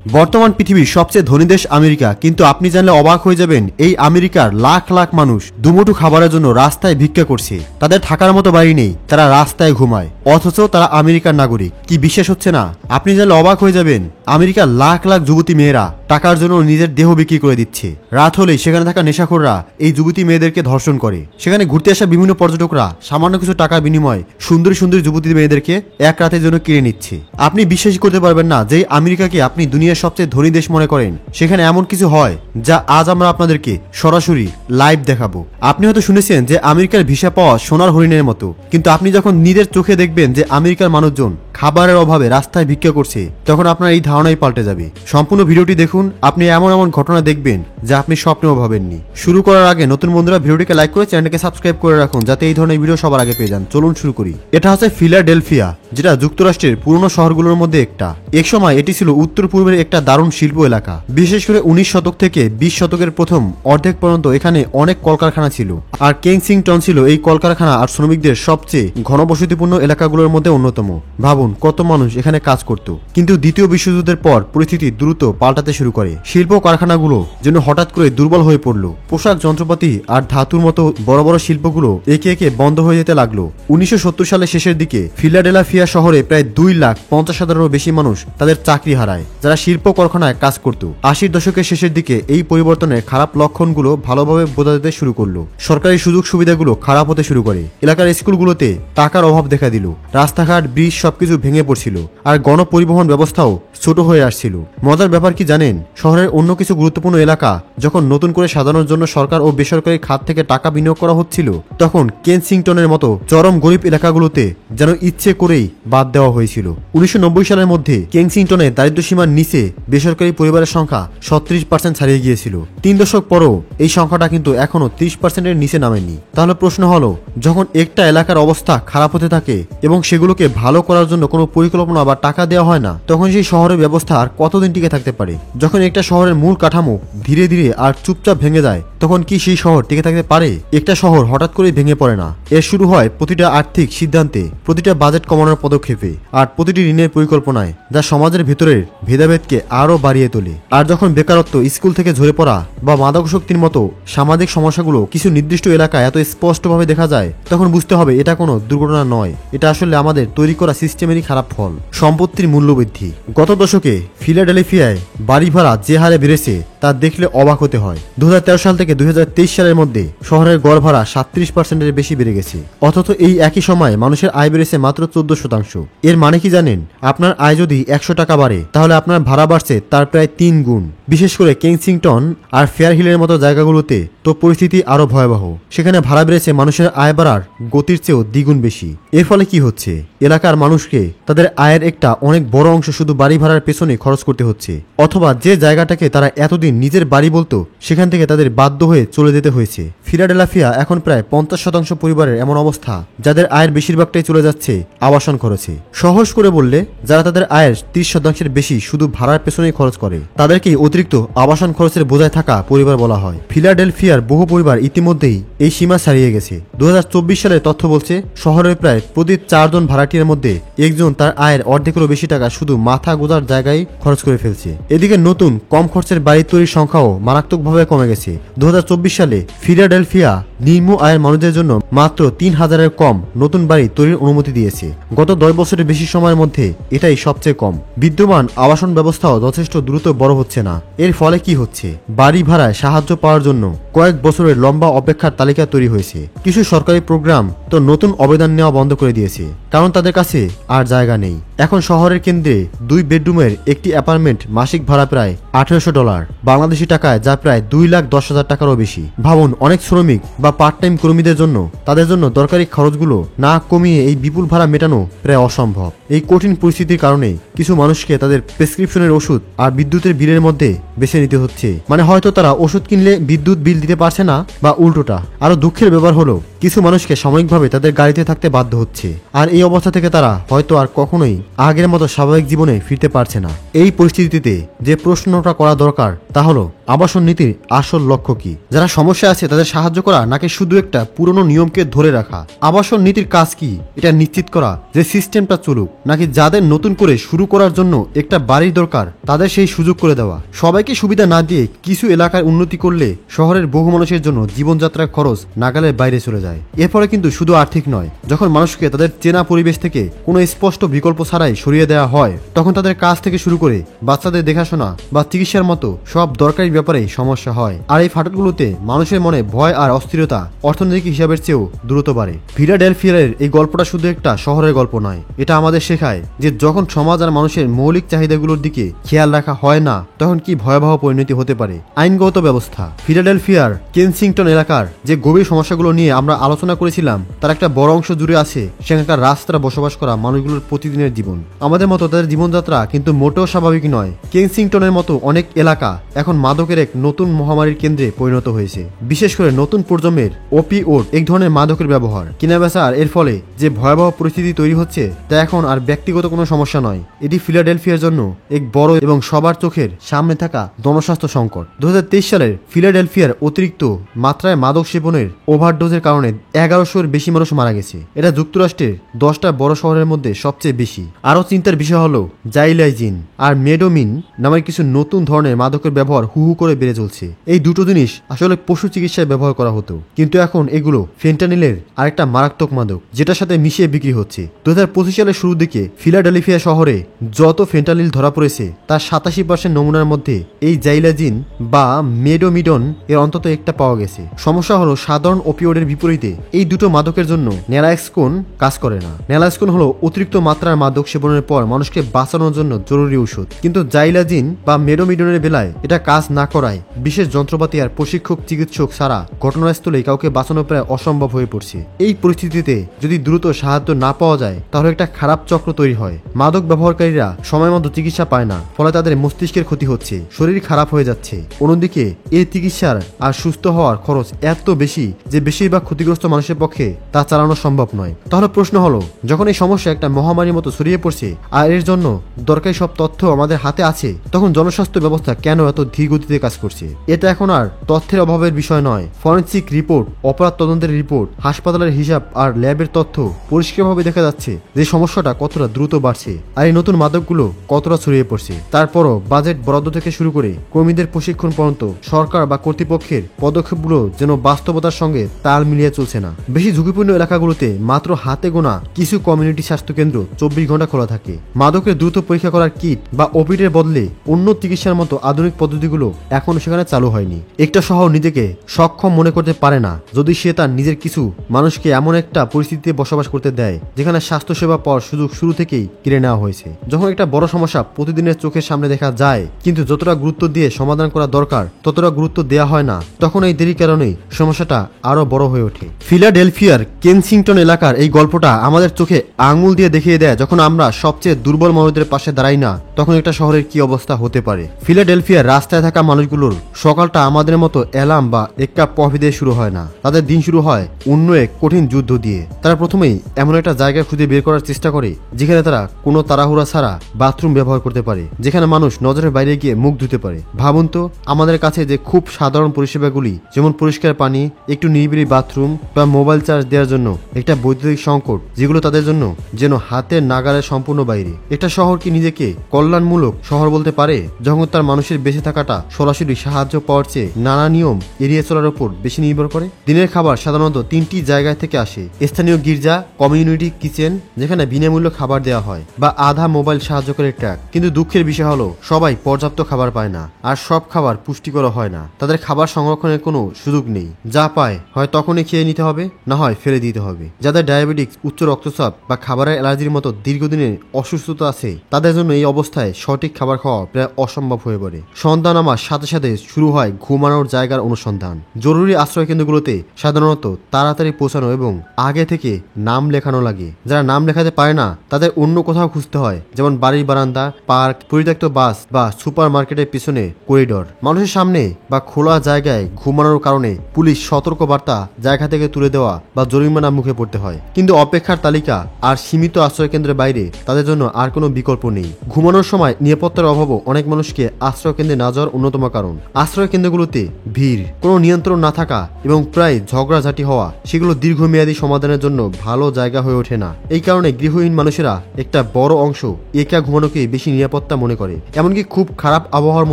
বর্তমান পৃথিবীর সবচেয়ে ধনী দেশ আমেরিকা, কিন্তু আপনি জানলে অবাক হয়ে যাবেন এই আমেরিকার লাখ লাখ মানুষ দুমুঠো খাবারের জন্য রাস্তায় ভিক্ষা করছে। তাদের থাকার মতো বাড়ি নেই, তারা রাস্তায় ঘুমায়, অথচ তারা আমেরিকার নাগরিক। কি বিশ্বাস হচ্ছে না? আপনি জানলে অবাক হয়ে যাবেন আমেরিকার লাখ লাখ যুবতী মেয়েরা টাকার জন্য নিজের দেহ বিক্রি করে দিচ্ছে। রাত হলেই সেখানে থাকা নেশাখোররা এই যুবতী মেয়েদেরকে ধর্ষণ করে। সেখানে ঘুরতে আসা বিভিন্ন পর্যটকরা সামান্য কিছু টাকার বিনিময়ে সুন্দরী সুন্দরী যুবতী মেয়েদেরকে এক রাতের জন্য কিনে নিচ্ছে। আপনি বিশ্বাসই করতে পারবেন না যে আমেরিকাকে আপনি দুনিয়ার সবচেয়ে ধনী দেশ মনে করেন, সেখানে এমন কিছু হয় যা আজ আমরা আপনাদেরকে সরাসরি লাইভ দেখাবো। আপনি হয়তো শুনেছেন যে আমেরিকার ভিসা পাওয়া সোনার হরিণের মতো, কিন্তু আপনি যখন নিজের চোখে দেখবেন যে আমেরিকার মানুষজন খাবারের অভাবে রাস্তায় ভিক্ষা করছে, তখন আপনার এই ধারণাই পাল্টে যাবে। সম্পূর্ণ ভিডিওটি দেখুন, আপনি এমন এমন ঘটনা দেখবেন যা আপনি স্বপ্নেও ভাবেননি। শুরু করার আগে নতুন বন্ধুরা ভিডিওটিকে লাইক করে চ্যানেলকে সাবস্ক্রাইব করে রাখুন, যাতে এই ধরনের ভিডিও সবার আগে পেয়ে যান। চলুন শুরু করি। এটা হচ্ছে ফিলাডেলফিয়া, যেটা যুক্তরাষ্ট্রের পুরনো শহরগুলোর মধ্যে একটা। এক সময় এটি ছিল উত্তর পূর্বের একটা দারুণ শিল্প এলাকা। বিশেষ করে 19 শতক থেকে 20 শতকের প্রথম অর্ধেক পর্যন্ত এখানে অনেক কলকারখানা ছিল, আর কেনসিংটন ছিল এই কলকারখানা আর শ্রমিকদের সবচেয়ে ঘনবসতিপূর্ণ এলাকাগুলোর মধ্যে অন্যতম। ভাবুন কত মানুষ এখানে কাজ করত। কিন্তু দ্বিতীয় বিশ্বযুদ্ধের পর পরিস্থিতি দ্রুত পাল্টাতে শুরু করে। শিল্প কারখানাগুলো যেন হঠাৎ করে দুর্বল হয়ে পড়ল। পোশাক, যন্ত্রপাতি আর ধাতুর মতো বড় বড় শিল্পগুলো একে একে বন্ধ হয়ে যেতে লাগলো। 1970 সালের শেষের দিকে ফিলাডেলফিয়া শহরে প্রায় 2,50,000-এরও বেশি মানুষ তাদের চাকরি হারায়, যারা শিল্প কারখানায় কাজ করত। 80 দশকের শেষের দিকে এই পরিবর্তনের খারাপ লক্ষণগুলো ভালোভাবে বোঝা যেতে শুরু করলো। সরকারি সুযোগ সুবিধাগুলো খারাপ হতে শুরু করে। এলাকার স্কুলগুলোতে টাকার অভাব দেখা দিল। রাস্তাঘাট, ব্রিজ সবকিছু ভেঙে পড়ছিল, আর গণপরিবহন ব্যবস্থাও ছোট হয়ে আসছিল। মজার ব্যাপার কি জানেন? শহরের অন্য কিছু গুরুত্বপূর্ণ এলাকা যখন নতুন করে সাজানোর জন্য সরকার ও বেসরকারি খাত থেকে টাকা বিনিয়োগ করা হচ্ছিল, তখন কেনসিংটনের মতো চরম গরিব এলাকাগুলোতে যেন ইচ্ছে করেই বাদ দেওয়া হয়েছিল। 1990 সালের মধ্যে কেনসিংটনে দারিদ্র্যসীমার নিচে বেসরকারি পরিবারের সংখ্যা 37% ছাড়িয়ে গিয়েছিল। 3 দশক পরও এই সংখ্যাটা কিন্তু এখনো 30%-এর নিচে নামেনি। তাহলে প্রশ্ন হলো, যখন একটা এলাকার অবস্থা খারাপ হতে থাকে এবং সেগুলোকে ভালো করার জন্য কোনো পরিকল্পনা বা টাকা দেওয়া হয় না, তখন সেই শহরের ব্যবস্থা আর কতদিন টিকে থাকতে পারে? যখন একটা শহরের মূল কাঠামো ধীরে ধীরে আর চুপচাপ ভেঙে যায়, তখন কি সেই শহর টিকে থাকতে পারে? একটা শহর হঠাৎ করে ভেঙে পড়ে না। এর শুরু হয় প্রতিটা আর্থিক সিদ্ধান্তে, প্রতিটা বাজেট কমানোর পদক্ষেপে, আর প্রতিটি ঋণের পরিকল্পনায়, যা সমাজের ভেতরের ভেদাভেদকে আরো বাড়িয়ে তোলে। আর যখন বেকারত্ব, স্কুল থেকে ঝরে পড়া বা মাদকাসক্তির মতো সামাজিক সমস্যাগুলো কিছু নির্দিষ্ট এলাকায় এত স্পষ্টভাবে দেখা যায়, তখন বুঝতে হবে এটা কোনো দুর্ঘটনা নয়, এটা আসলে আমাদের তৈরি করা সিস্টেমেরই খারাপ ফল। সম্পত্তির মূল্যবৃদ্ধি। গত দশকে ফিলাডেলফিয়ায় বাড়ি ভাড়া যে হারে বেড়েছে তা দেখলে অবাক হতে হয়। 2013 সাল থেকে 2023 সালের মধ্যে শহরের গড় ভাড়া 37%-এর বেশি বেড়ে গেছে, অথচ এই একই সময় মানুষের আয় বেড়েছে মাত্র 14%। এর মানে কি জানেন? আপনার আয় যদি 100 টাকা বাড়ে, তাহলে আপনার ভাড়া বাড়ছে তার প্রায় 3 গুণ। বিশেষ করে কেনসিংটন আর ফেয়ারহিলের মতো জায়গাগুলোতে তো পরিস্থিতি আরো ভয়াবহ। সেখানে ভাড়া বেড়েছে মানুষের আয় বাড়ার গতির চেয়েও দ্বিগুণ বেশি। এর ফলে কি হচ্ছে? এলাকার মানুষকে তাদের আয়ের একটা অনেক বড় অংশ শুধু বাড়ি ভাড়ার পেছনে খরচ করতে হচ্ছে, অথবা যে জায়গাটাকে তারা এতদিন নিজের বাড়ি বলতো, সেখান থেকে তাদের বাধ্য হয়ে চলে যেতে হয়েছে। ফিলাডেলফিয়া এখন প্রায় 50% পরিবারের এমন অবস্থা যাদের আয়ের বেশিরভাগটাই চলে যাচ্ছে আবাসন খরচে। সহজ করে বললে, যারা তাদের আয়ের 30%-এর বেশি শুধু ভাড়ার পেছনেই খরচ করে, তাদেরকেই অতিরিক্ত আবাসন খরচের বোঝায় থাকা পরিবার বলা হয়। ফিলাডেলফিয়ার বহু পরিবার ইতিমধ্যেই এই সীমা ছাড়িয়ে গেছে। 2024 সালের তথ্য বলছে, শহরের প্রায় প্রতি 4 জন ভাড়াটিয়ার মধ্যে একজন তার আয়ের অর্ধেকেরও বেশি টাকা শুধু মাথা গোজার জায়গায় খরচ করে ফেলছে। এদিকে নতুন কম খরচের বাড়ি তৈরির সংখ্যাও মারাত্মকভাবে কমে গেছে। 2024 সালে ফিলাডেলফিয়া নিম্ন আয়ের মানুষদের জন্য মাত্র 3,000-এর কম নতুন বাড়ি তৈরির অনুমতি দিয়েছে। গত 10 বছরের বেশি সময়ের মধ্যে এটাই সবচেয়ে কম। বিদ্যমান আবাসন ব্যবস্থাও যথেষ্ট দ্রুত বড় হচ্ছে না। এর ফলে কি হচ্ছে? বাড়ি ভাড়ায় সাহায্য পাওয়ার জন্য কয়েক বছরের লম্বা অপেক্ষার তালিকা তৈরি হয়েছে। কিছু সরকারি প্রোগ্রাম তো নতুন আবেদন নেওয়া বন্ধ করে দিয়েছে, কারণ তাদের কাছে আর জায়গা নেই। এখন শহরের কেন্দ্রে 2 বেডরুমের একটি অ্যাপার্টমেন্ট মাসিক ভাড়া প্রায় $1,800 বাংলাদেশি টাকায়, যা প্রায় 2,10,000 টাকারও বেশি। ভাবুন, অনেক শ্রমিক বা পার্ট টাইম কর্মীদের জন্য তাদের জন্য দরকারি খরচগুলো না কমিয়ে এই বিপুল ভাড়া মেটানো প্রায় অসম্ভব। এই কঠিন পরিস্থিতির কারণে কিছু মানুষকে তাদের প্রেসক্রিপশনের ওষুধ আর বিদ্যুতের বিলের মধ্যে বেছে নিতে হচ্ছে। মানে হয়তো তারা ওষুধ কিনলে বিদ্যুৎ বিল দিতে পারছে না, বা উল্টোটা। আরো দুঃখের ব্যাপার হলো, কিছু মানুষকে সাময়িকভাবে তাদের গাড়িতে থাকতে বাধ্য হচ্ছে, আর এই অবস্থা থেকে তারা হয়তো আর কখনোই আগের মতো স্বাভাবিক জীবনে ফিরতে পারছে না। এই পরিস্থিতিতে যে প্রশ্নটা করা দরকার তা হলো, আবাসন নীতির আসল লক্ষ্য কি? যারা সমস্যা আছে তাদের সাহায্য করা নাকি শুধু একটা পুরনো নিয়মকে ধরে রাখা? আবাসন নীতির কাজ কি? এটা নিশ্চিত করা যে সিস্টেমটা চলুক, নাকি যাদের নতুন করে শুরু করার জন্য একটা বাড়ির দরকার তাদের সেই সুযোগ করে দেওয়া? সবাইকে সুবিধা না দিয়ে কিছু এলাকার উন্নতি করলে শহরের বহু মানুষের জন্য জীবনযাত্রার খরচ নাগালের বাইরে চলে যায়। এর ফলে কিন্তু শুধু আর্থিক নয়, যখন মানুষকে তাদের চেনা পরিবেশ থেকে কোনো স্পষ্ট বিকল্প ছাড়াই সরিয়ে দেওয়া হয়, তখন তাদের কাজ থেকে শুরু করে বাচ্চাদের দেখাশোনা বা চিকিৎসার মতো সব দরকারি ব্যাপারে সমস্যা হয়। আর এই ফাটলগুলোতে মানুষের মনে ভয় আর অস্থিরতা অর্থনৈতিক হিসাবের চেয়েও দ্রুত বাড়ে। ফিলাডেলফিয়ার এই গল্পটা শুধু একটা শহরের গল্প নয়, এটা আমাদের শেখায় যে যখন সমাজ আর মানুষের মৌলিক চাহিদাগুলোর দিকে খেয়াল রাখা হয় না, তখন কি ভয়াবহ পরিণতি হতে পারে। আইনগত ব্যবস্থা। ফিলাডেলফিয়ার কেনসিংটন এলাকার যে গভীর সমস্যাগুলো নিয়ে আমরা আলোচনা করেছিলাম তার একটা বড় অংশ জুড়ে আছে সেখানকার রাস্তায় বসবাস করা মানুষগুলোর প্রতিদিনের জীবন। আমাদের মতো তাদের জীবনযাত্রা কিন্তু মোটেও স্বাভাবিক নয়। কেনসিংটনের মতো অনেক এলাকা এখন মাদকের এক নতুন মহামারীর কেন্দ্রে পরিণত হয়েছে, বিশেষ করে নতুন প্রজন্মের ওপিওড এক ধরনের মাদকের ব্যবহার, কেনাবেচা। আর এর ফলে যে ভয়াবহ পরিস্থিতি তৈরি হচ্ছে তা এখন আর ব্যক্তিগত কোনো সমস্যা নয়, এটি ফিলাডেলফিয়ার জন্য এক বড় এবং সবার চোখের সামনে থাকা জনস্বাস্থ্য সংকট। 2023 সালের ফিলাডেলফিয়ার অতিরিক্ত মাত্রায় মাদক সেবনের ওভারডোজের কারণে 1100-এর বেশি মানুষ মারা গেছে। এটা যুক্তরাষ্ট্রের 10টা বড় শহরের মধ্যে সবচেয়ে বেশি। আরও চিন্তার বিষয় হলো জাইলাইজিন আর মেডোমিন নামের কিছু নতুন ধরনের মাদকের ব্যবহার হু হু করে বেড়ে চলছে। এই দুটো জিনিস আসলে পশু চিকিৎসায় ব্যবহার করা হতো, কিন্তু এখন এগুলো ফেন্টানিলের আরেকটা মারাত্মক মাদক যেটার সাথে মিশিয়ে বিক্রি হচ্ছে। 2025 সালের শুরুর দিকে ফিলাডেলফিয়া শহরে যত ফেন্টানিল ধরা পড়েছে তার 87% নমুনার মধ্যে এই জাইলাজিন বা মেডোমিডন এর অন্তত একটা পাওয়া গেছে। সমস্যা হলো সাধারণ ওপিওডের বিপরীতে এই দুটো মাদকের জন্য ন্যালাক্সিন কাজ করে না। ন্যালাক্সিন হলো অতিরিক্ত মাত্রার মাদক সেবনের পর মানুষকে বাঁচানোর জন্য জরুরি ঔষধ, কিন্তু জাইলাজিন বা মেডোমিডনের বেলায় এটা কাজ না করায় বিশেষ যন্ত্রপাতি আর প্রশিক্ষক চিকিৎসক ছাড়া ঘটনাস্থলে কাউকে বাঁচানো প্রায় অসম্ভব হয়ে পড়ছে। এই পরিস্থিতিতে যদি দ্রুত সাহায্য না পাওয়া যায় তাহলে একটা খারাপ চক্র তৈরি হয়। মাদক ব্যবহারকারীরা সময় মতো চিকিৎসা পায় না, ফলে তাদের মস্তিষ্কের ক্ষতি হচ্ছে, শরীর খারাপ হয়ে যাচ্ছে। অন্যদিকে এই চিকিৎসার আর সুস্থ হওয়ার খরচ এত বেশি যে বেশিরভাগ ক্ষতিগ্রস্ত মানুষের পক্ষে তা চালানো সম্ভব নয়। তাহলে প্রশ্ন হলো, যখন এই সমস্যা একটা মহামারীর মতো ছড়িয়ে পড়ছে আর এর জন্য দরকারি সব তথ্য আমাদের হাতে আছে, তখন জনস্বাস্থ্য ব্যবস্থা কেন এত ধীর গতিতে কাজ করছে? এটা এখন আর তথ্যের অভাবের বিষয় নয়। ফরেনসিক রিপোর্ট, অপরাধ তদন্তের রিপোর্ট, হাসপাতালের হিসাব আর ল্যাবের তথ্য পরিষ্কারভাবে দেখা যাচ্ছে যে সমস্যাটা কতটা দ্রুত বাড়ছে আর এই নতুন মাদকগুলো কতটা ছড়িয়ে পড়ছে। তারপরও বাজেট বরাদ্দ থেকে শুরু করে কর্মীদের প্রশিক্ষণ পর্যন্ত সরকার বা কর্তৃপক্ষের পদক্ষেপগুলো যেন বাস্তবতার সঙ্গে তাল মিলিয়ে চলছে না। বেশি ঝুঁকিপূর্ণ এলাকাগুলোতে মাত্র হাতে গোনা কিছু কমিউনিটি স্বাস্থ্য কেন্দ্র 24 ঘন্টা খোলা থাকে। মাদকের দ্রুত পরীক্ষা করার কিট বা ওপিডের বদলে অন্য চিকিৎসার মতো আধুনিক পদ্ধতিগুলো এখনো সেখানে চালু হয়নি। একটা শহর নিজেকে সক্ষম মনে করতে পারে না যদি সে তার নিজের কিছু মানুষকে এমন একটা পরিস্থিতিতে বসবাস করতে দেয় যেখানে স্বাস্থ্যসেবা পাওয়ার সুযোগ শুরু থেকেই কেড়ে নেওয়া হয়েছে। যখন একটা বড় সমস্যা প্রতিদিনের চোখের সামনে দেখা যায় কিন্তু যতটা গুরুত্ব দিয়ে সমাধান করা দরকার ততটা গুরুত্ব দেওয়া হয় না, তখন এই দেরির কারণেই সমস্যাটা আরো বড় হয়ে ওঠে। ফিলাডেলফিয়ার কেনসিংটন এলাকার এই গল্পটা আমাদের চোখে আঙুল দিয়ে দেখিয়ে দেয় যখন আমরা সবচেয়ে দুর্বল মানুষদের পাশে দাঁড়াই না তখন একটা শহরের কি অবস্থা হতে পারে। ফিলাডেলফিয়ার রাস্তায় থাকা মানুষগুলোর সকালটা আমাদের মতো অ্যালার্ম বা এক কাপ কফি দিয়ে শুরু হয় না, তাদের দিন শুরু হয় অন্য এক কঠিন যুদ্ধ দিয়ে। তারা প্রথমেই এমন একটা জায়গা খুঁজে বের করার চেষ্টা করে যেখানে তারা কোনো তাড়াহুড়া ছাড়া বাথরুম ব্যবহার করতে পারে, যেখানে মানুষ নজরের বাইরে গিয়ে মুখ ধুতে পারে। ভাবুন তো, আমাদের কাছে যে খুব সাধারণ পরিষেবাগুলি যেমন পরিষ্কার পানি, একটু নিরিবিলি বাথরুম বা মোবাইল চার্জ দেওয়ার জন্য একটা বৈদ্যুতিক সংকট, যেগুলো তাদের জন্য যেন হাতের নাগালের সম্পূর্ণ বাইরে। একটা শহর কি নিজেকে কল্যাণমূলক শহর বলতে পারে যখন তার মানুষের বেঁচে থাকাটা সরাসরি সাহায্য পাওয়ার চেয়ে নানা নিয়ম এড়িয়ে চলার উপর বেশি নির্ভর করে? দিনের খাবার সাধারণত 3টি জায়গায় থেকে আসে: স্থানীয় গির্জা, কমিউনিটি কিচেন যেখানে বিনামূল্য খাবার দেওয়া হয়, বা আধা মোবাইল সাহায্যকারী ট্রাক। কিন্তু দুঃখের বিষয় হলো সবাই পর্যাপ্ত খাবার পায় না, আর সব খাবার পুষ্টিকর হয় না। তাদের খাবার সংরক্ষণের কোনো সুযোগ নেই, যা পায় হয় তখনই খেয়ে নিতে হবে, না হয় ফেলে দিতে হবে। যাদের ডায়াবেটিক্স, উচ্চ রক্তচাপ বা খাবারের অ্যালার্জির মতো দীর্ঘদিনের অসুস্থতা আছে তাদের জন্য এই অবস্থায় সঠিক খাবার খাওয়া প্রায় অসম্ভব হয়ে পড়ে। সন্ধ্যা নামার সাথে সাথে শুরু হয় ঘুমানোর জায়গার অনুসন্ধান। জরুরি আশ্রয় কেন্দ্রগুলোতে সাধারণত তাড়াতাড়ি পৌঁছানো এবং আগে থেকে নাম লেখানো লাগে। যারা নাম লেখাতে পারে না তাদের অন্য কোথাও খুঁজতে হয়, যেমন বাড়ির বারান্দা, পার্ক, পরিত্যক্ত বাস বা সুপার মার্কেটের পিছনে করিডর। মানুষের সামনে বা খোলা জায়গায় ঘুমানোর কারণে পুলিশ সতর্ক বার্তা জায়গা থেকে তুলে দেওয়া বা জরিমানা মুখে পড়তে হয়। কিন্তু অপেক্ষার তালিকা আর সীমিত আশ্রয় কেন্দ্রের বাইরে তাদের জন্য আর কোনো বিকল্প নেই। ঘুমানোর সময় নিরাপত্তার অভাবও অনেক মানুষকে আশ্রয় কেন্দ্রে না যাওয়ার অন্যতম অন্যতম কারণ। আশ্রয় কেন্দ্রগুলোতে ভিড়, কোনো নিয়ন্ত্রণ না থাকা এবং প্রায় ঝগড়াঝাটি হওয়া, সেগুলো দীর্ঘমেয়াদী সমাধানের জন্য ভালো জায়গা হয়ে ওঠে না। এই কারণে গৃহহীন মানুষেরা একটা বড় অংশ একা ঘুমানোকে বেশি নিরাপত্তা মনে করে, এমনকি খুব খারাপ আবহাওয়ার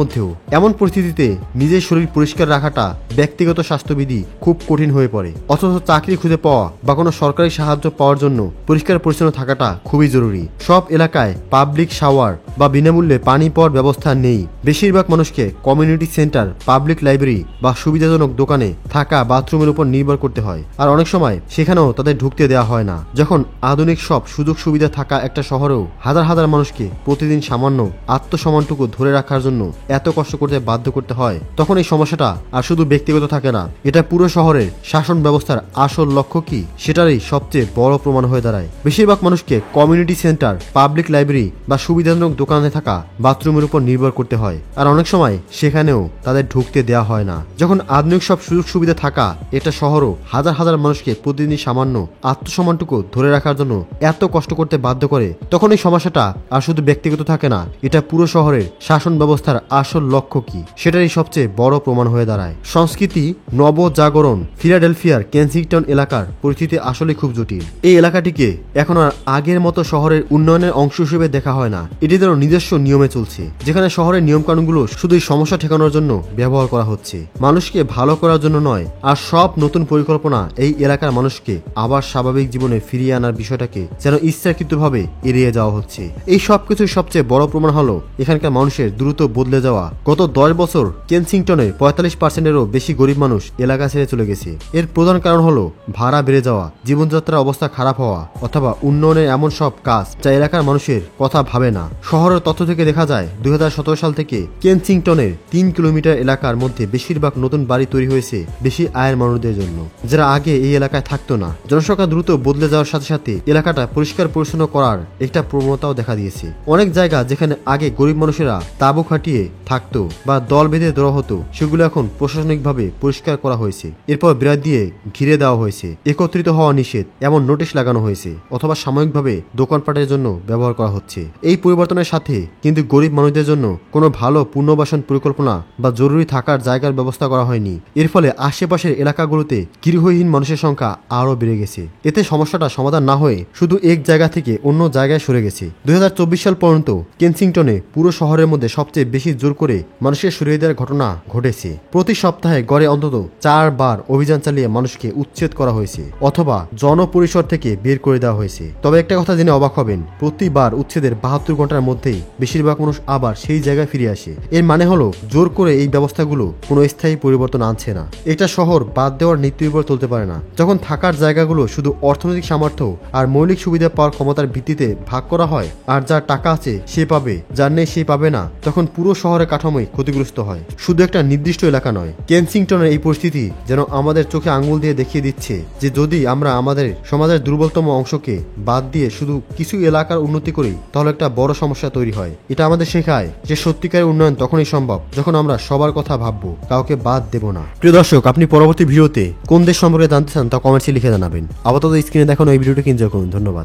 মধ্যেও। এমন পরিস্থিতিতে নিজের শরীর পরিষ্কার রাখাটা, ব্যক্তিগত স্বাস্থ্যবিধি খুব কঠিন হয়ে পড়ে। অথচ চাকরি খুঁজে পাওয়া বা কোনো সরকারি সাহায্য পাওয়ার জন্য পরিষ্কার পরিচ্ছন্ন থাকাটা খুবই জরুরি। সব এলাকায় পাবলিক শাওয়ার বা বিনামূল্যে পানি পাওয়ার ব্যবস্থা নেই। বেশিরভাগ মানুষকে কমিউনিটি সেন্টার, পাবলিক লাইব্রেরি বা সুবিধাজনক দোকানে থাকা বাথরুমের উপর নির্ভর করতে হয়, আর অনেক সময় সেখানেও তাদের ঢুকতে দেওয়া হয় না। যখন আধুনিক সব সুযোগ সুবিধা থাকা একটা শহরেও হাজার হাজার মানুষকে প্রতিদিন সামান্য আত্মসম্মানটুকু ধরে রাখার জন্য এত কষ্ট করতে বাধ্য করতে হয়, তখন এই সমস্যাটা আর শুধু ব্যক্তিগত থাকে না, এটা পুরো শহরের শাসন ব্যবস্থার আসল লক্ষ্য কি সেটারই সবচেয়ে বড় প্রমাণ হয়ে দাঁড়ায়। বেশিরভাগ মানুষকে কমিউনিটি সেন্টার, পাবলিক লাইব্রেরি বা সুবিধাজনক দোকানে থাকা বাথরুমের উপর নির্ভর করতে হয়, আর অনেক সময় সেখানেও তাদের ঢুকতে দেওয়া হয় না। যখন আধুনিক সব সুযোগ সুবিধা থাকা একটা শহরও হাজার হাজার মানুষকে প্রতিদিন সামান্য আত্মসম্মানটুকু ধরে রাখার জন্য এত কষ্ট করতে বাধ্য করে, তখন এই সমস্যাটা আর শুধু ব্যক্তিগত থাকে না, এটা পুরো শহরের শাসন ব্যবস্থার আসল লক্ষ্য কি সেটারই সবচেয়ে বড় প্রমাণ হয়ে দাঁড়ায়। সংস্কৃতি নবজাগরণ। ফিলাডেলফিয়ার কেনসিংটন এলাকার পরিস্থিতি আসলে খুব জটিল। এই এলাকাটিকে এখন আর আগের মতো শহরের উন্নয়নের অংশ হিসেবে দেখা হয় না। এটি তার নিজস্ব নিয়মে চলছে, যেখানে শহরের নিয়মকানুনগুলো শুধুই সমস্যা ঠেকানোর জন্য ব্যবহার করা হচ্ছে, মানুষকে ভালো করার জন্য নয়। আর সব নতুন পরিকল্পনা এই এলাকার মানুষকে আবার স্বাভাবিক জীবনে ফিরিয়ে আনার বিষয়টাকে যেন ইচ্ছাকৃতভাবে এড়িয়ে যাওয়া হচ্ছে। এই সবকিছুর সবচেয়ে বড় প্রমাণ হলো এখানকার মানুষের দ্রুত বদলে যাওয়া। গত 10 বছর কেনসিংটনের 45%-এরও বেশি গরিব মানুষ এলাকা ছেড়ে চলে গেছে। এর প্রধান কারণ হলো ভাড়া বেড়ে যাওয়া, জীবনযাত্রার অবস্থা খারাপ হওয়া, অথবা উন্নয়নের এমন সব কাজ যা এলাকার মানুষের কথা ভাবে না। শহরের তথ্য থেকে দেখা যায় 2017 সাল থেকে কেনসিংটনের 3 কিলোমিটার এলাকার মধ্যে বেশিরভাগ নতুন বাড়ি তৈরি হয়েছে বেশি আয়ের মানুষদের জন্য, যারা আগে এই এলাকায় থাকতো না। জনসংখ্যা দ্রুত বদলে যাওয়ার সাথে সাথে এলাকাটা পরিষ্কার পরিচ্ছন্ন করার একটা প্রবণতাও দেখা দিয়েছে। অনেক জায়গা যেখানে আগে গরিব মানুষেরা তাঁবু খাটিয়ে থাকতো বা দল বেঁধে দেওয়া হতো, সেগুলো এখন প্রশাসনিকভাবে পরিষ্কার করা হয়েছে। এরপর বিরাট দিয়ে ঘিরে দেওয়া হয়েছে, একত্রিত হওয়া নিষেধ এমন নোটিশ লাগানো হয়েছে, অথবা সাময়িকভাবে দোকানপাটের জন্য ব্যবহার করা হচ্ছে। এই পরিবর্তনের সাথে কিন্তু গরিব মানুষদের জন্য কোনো ভালো পুনর্বাসন পরিকল্পনা বা জরুরি থাকার জায়গার ব্যবস্থা করা হয়নি। এর ফলে আশেপাশের এলাকাগুলোতে গৃহহীন মানুষের সংখ্যা আরও বেড়ে গেছে। এতে সমস্যাটা সমাধান না হয়ে শুধু এক জায়গা থেকে অন্য জায়গায় সরে গেছে। 2024 সাল পর্যন্ত কেনসিংটনে পুরো শহরের মধ্যে সবচেয়ে বেশি জোর করে মানুষের সরিয়ে দেওয়ার ঘটনা ঘটেছে। প্রতি সপ্তাহে গড়ে অন্তত 4 বার অভিযান চালিয়ে মানুষকে উচ্ছেদ করা হয়েছে অথবা জনপরিসর থেকে বের করে দেওয়া হয়েছে। তবে একটা কথা জেনে অবাক হবেন, প্রতিবার উচ্ছেদের 72 ঘন্টার মধ্যেই বেশিরভাগ মানুষ আবার সেই জায়গায় ফিরে আসে। এর মানে হলো জোর করে এই ব্যবস্থাগুলো কোনো স্থায়ী পরিবর্তন আনছে না। এটা শহর বাদ দেওয়ার নীতির উপর চলতে পারে না। যখন থাকার জায়গাগুলো শুধু অর্থনৈতিক সামর্থ্য আর মৌলিক সুবিধা পাওয়ার ক্ষমতার ভিত্তিতে ভাগ করা হয়, আর যার টাকা আছে সে পাবে, যার নেই সে পাবে না, তখন পুরো শহরের কাঠামোই ক্ষতিগ্রস্ত হয়, শুধু একটা নির্দিষ্ট এলাকা নয়। কেনসিংটনের এই পরিস্থিতি যেন আমাদের চোখে আঙ্গুল দিয়ে দেখিয়ে দিচ্ছে যে যদি আমরা আমাদের সমাজের দুর্বলতম অংশকে বাদ দিয়ে শুধু কিছু এলাকার উন্নতি করি, তাহলে একটা বড় সমস্যা তৈরি হয়। এটা আমাদের শেখায় যে সত্যিকারের উন্নয়ন তখনই সম্ভব যখন আমরা সবার কথা ভাববো, কাউকে বাদ দেব না। প্রিয় দর্শক, আপনি পরবর্তী ভিডিওতে কোন দেশ সম্পর্কে জানতে চান তা কমেন্টসে লিখে জানাবেন। আপাতত স্ক্রিনে দেখানো এই ভিডিওটি এনজয় করুন। ধন্যবাদ।